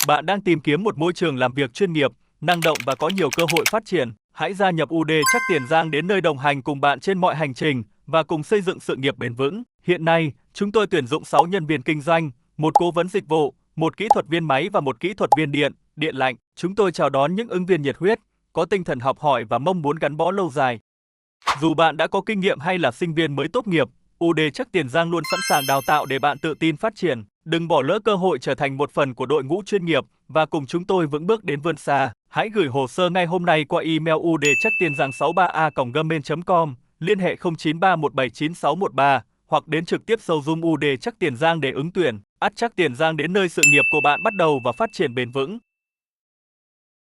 Bạn đang tìm kiếm một môi trường làm việc chuyên nghiệp, năng động và có nhiều cơ hội phát triển. Hãy gia nhập UD Chắc Tiền Giang đến nơi đồng hành cùng bạn trên mọi hành trình và cùng xây dựng sự nghiệp bền vững. Hiện nay, chúng tôi tuyển dụng 6 nhân viên kinh doanh, một cố vấn dịch vụ, một kỹ thuật viên máy và một kỹ thuật viên điện, điện lạnh. Chúng tôi chào đón những ứng viên nhiệt huyết, có tinh thần học hỏi và mong muốn gắn bó lâu dài. Dù bạn đã có kinh nghiệm hay là sinh viên mới tốt nghiệp, UD Chắc Tiền Giang luôn sẵn sàng đào tạo để bạn tự tin phát triển. Đừng bỏ lỡ cơ hội trở thành một phần của đội ngũ chuyên nghiệp và cùng chúng tôi vững bước đến vươn xa. Hãy gửi hồ sơ ngay hôm nay qua email udchactiengiang63a@gmail.com, liên hệ 0931799613 hoặc đến trực tiếp showroom UD Chắc Tiền Giang để ứng tuyển. Chắc Tiền Giang đến nơi sự nghiệp của bạn bắt đầu và phát triển bền vững.